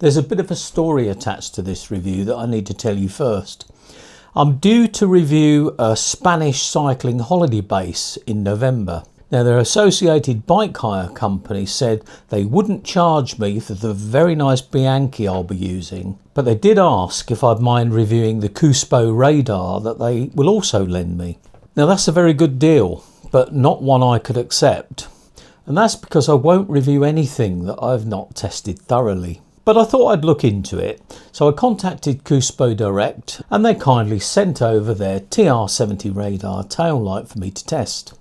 There's a bit of a story attached to this review that I need to tell you first. I'm due to review a Spanish cycling holiday base in November. Now, their associated bike hire company said they wouldn't charge me for the very nice Bianchi I'll be using, but they did ask if I'd mind reviewing the Cycling Radar that they will also lend me. Now, that's a very good deal, but not one I could accept. And that's because I won't review anything that I've not tested thoroughly. But I thought I'd look into it, so I contacted Cycling Direct and they kindly sent over their TR70 radar taillight for me to test.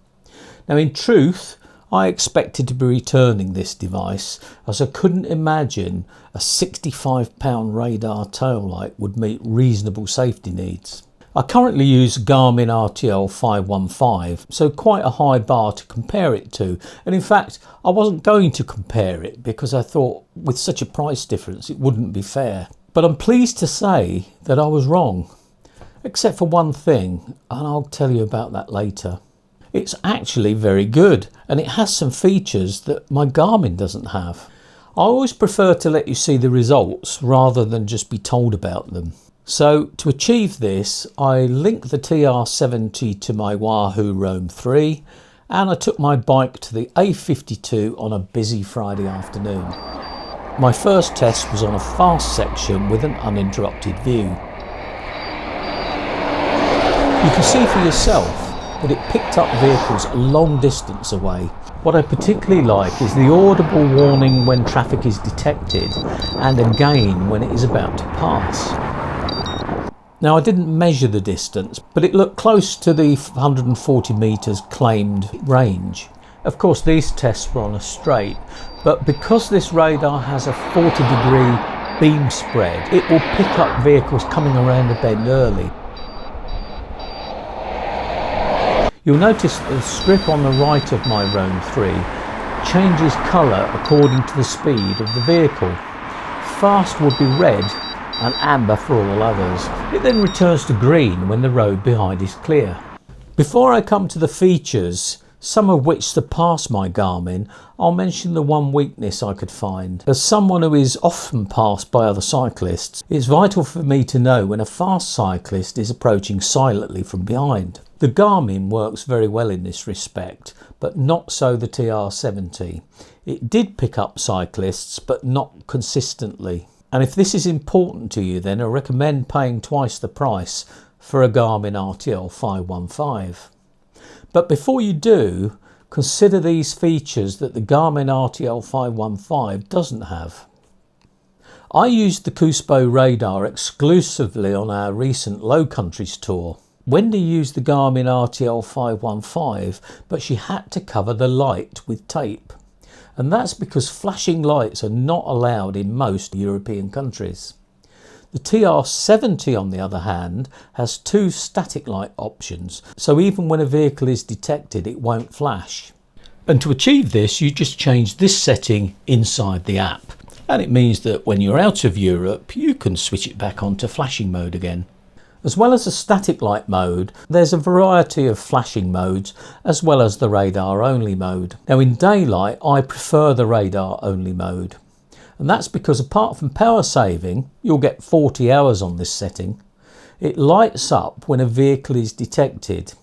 Now, in truth, I expected to be returning this device as I couldn't imagine a £65 radar taillight would meet reasonable safety needs. I currently use Garmin RTL 515, so quite a high bar to compare it to, and in fact I wasn't going to compare it because I thought with such a price difference it wouldn't be fair. But I'm pleased to say that I was wrong, except for one thing, and I'll tell you about that later. It's actually very good, and it has some features that my Garmin doesn't have. I always prefer to let you see the results rather than just be told about them. So to achieve this, I linked the TR70 to my Wahoo Roam 3 and I took my bike to the A52 on a busy Friday afternoon. My first test was on a fast section with an uninterrupted view. You can see for yourself that it picked up vehicles a long distance away. What I particularly like is the audible warning when traffic is detected and again when it is about to pass. Now, I didn't measure the distance, but it looked close to the 140 metres claimed range. Of course, these tests were on a straight, but because this radar has a 40-degree beam spread, it will pick up vehicles coming around a bend early. You'll notice that the strip on the right of my Roam 3 changes colour according to the speed of the vehicle. Fast would be red and amber for all others. It then returns to green when the road behind is clear. Before I come to the features, some of which surpass my Garmin, I'll mention the one weakness I could find. As someone who is often passed by other cyclists, it's vital for me to know when a fast cyclist is approaching silently from behind. The Garmin works very well in this respect, but not so the TR70. It did pick up cyclists, but not consistently. And if this is important to you, then I recommend paying twice the price for a Garmin RTL 515. But before you do, consider these features that the Garmin RTL 515 doesn't have. I used the Cycling Radar exclusively on our recent Low Countries tour. Wendy used the Garmin RTL 515, but she had to cover the light with tape. And that's because flashing lights are not allowed in most European countries. The TR70, on the other hand, has two static light options, so even when a vehicle is detected it won't flash. And to achieve this, you just change this setting inside the app, and it means that when you're out of Europe you can switch it back onto flashing mode again. As well as the static light mode, there's a variety of flashing modes as well as the radar only mode. Now, in daylight I prefer the radar only mode, and that's because apart from power saving, you'll get 40 hours on this setting, it lights up when a vehicle is detected,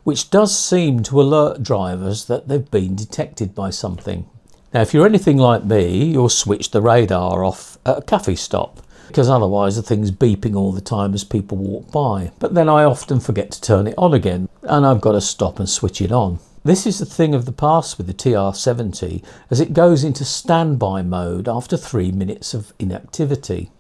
which does seem to alert drivers that they've been detected by something. Now, if you're anything like me, you'll switch the radar off at a cafe stop, because otherwise the thing's beeping all the time as people walk by. But then I often forget to turn it on again and I've got to stop and switch it on. This is a thing of the past with the TR70 as it goes into standby mode after 3 minutes of inactivity.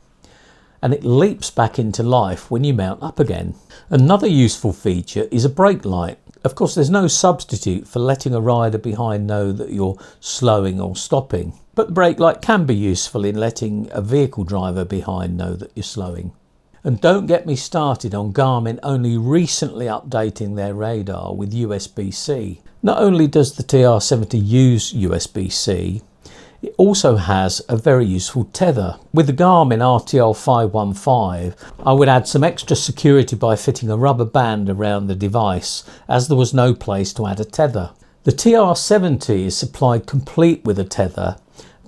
And it leaps back into life when you mount up again. Another useful feature is a brake light. Of course, there's no substitute for letting a rider behind know that you're slowing or stopping. But the brake light can be useful in letting a vehicle driver behind know that you're slowing. And don't get me started on Garmin only recently updating their radar with USB-C. Not only does the TR70 use USB-C, it also has a very useful tether. With the Garmin RTL 515, I would add some extra security by fitting a rubber band around the device, as there was no place to add a tether. The TR70 is supplied complete with a tether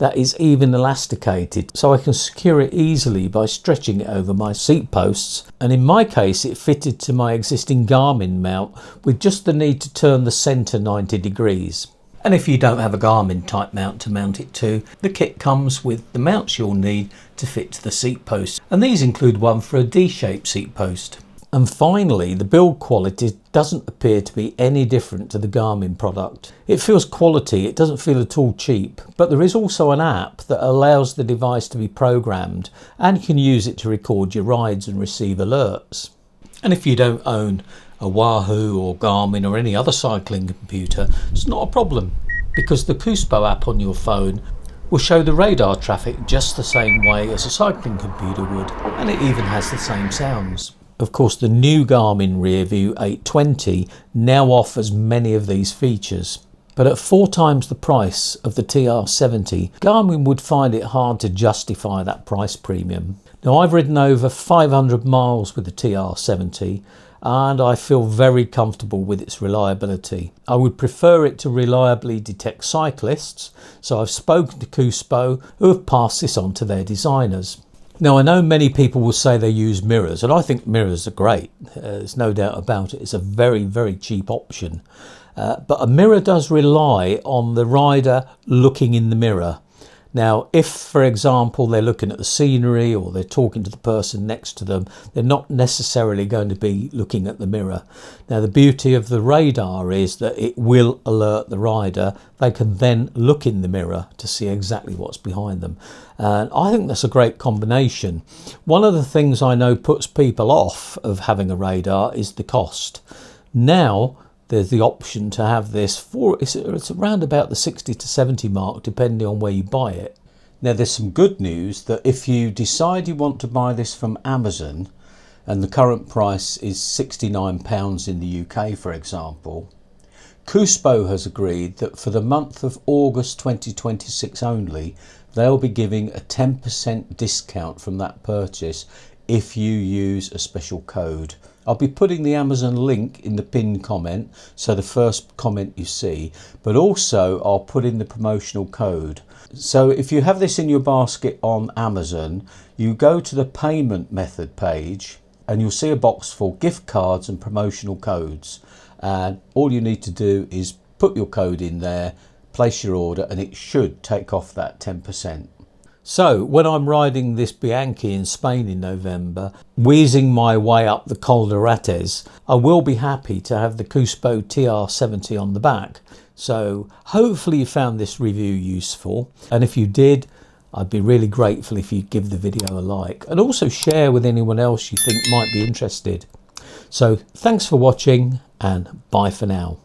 that is even elasticated, so I can secure it easily by stretching it over my seat posts. And in my case, it fitted to my existing Garmin mount with just the need to turn the centre 90 degrees. And if you don't have a Garmin type mount to mount it to, the kit comes with the mounts you'll need to fit to the seat post. And these include one for a D-shaped seat post. And finally, the build quality doesn't appear to be any different to the Garmin product. It feels quality, it doesn't feel at all cheap, but there is also an app that allows the device to be programmed, and you can use it to record your rides and receive alerts. And if you don't own a Wahoo or Garmin or any other cycling computer, it's not a problem, because the Kuspo app on your phone will show the radar traffic just the same way as a cycling computer would, and it even has the same sounds. Of course, the new Garmin Rearview 820 now offers many of these features, but at 4 times the price of the TR70, Garmin would find it hard to justify that price premium. Now, I've ridden over 500 miles with the TR70 and I feel very comfortable with its reliability. I would prefer it to reliably detect cyclists, so I've spoken to Kuspo, who have passed this on to their designers. Now, I know many people will say they use mirrors, and I think mirrors are great. There's no doubt about it. It's a very, very cheap option. But a mirror does rely on the rider looking in the mirror. Now, if, for example, they're looking at the scenery or they're talking to the person next to them, they're not necessarily going to be looking at the mirror. Now, the beauty of the radar is that it will alert the rider. They can then look in the mirror to see exactly what's behind them. And I think that's a great combination. One of the things I know puts people off of having a radar is the cost. Now, there's the option to have this for, it's around about the 60 to 70 mark, depending on where you buy it. Now, there's some good news that if you decide you want to buy this from Amazon, and the current price is £69 in the UK, for example, Kuspo has agreed that for the month of August 2026 only, they'll be giving a 10% discount from that purchase if you use a special code. I'll be putting the Amazon link in the pinned comment, so the first comment you see, but also I'll put in the promotional code. So if you have this in your basket on Amazon, you go to the payment method page and you'll see a box for gift cards and promotional codes. And all you need to do is put your code in there, place your order, and it should take off that 10%. So when I'm riding this Bianchi in Spain in November, wheezing my way up the Col de Rates, I will be happy to have the Kuspo TR70 on the back. So hopefully you found this review useful, and if you did, I'd be really grateful if you'd give the video a like and also share with anyone else you think might be interested. So thanks for watching, and bye for now.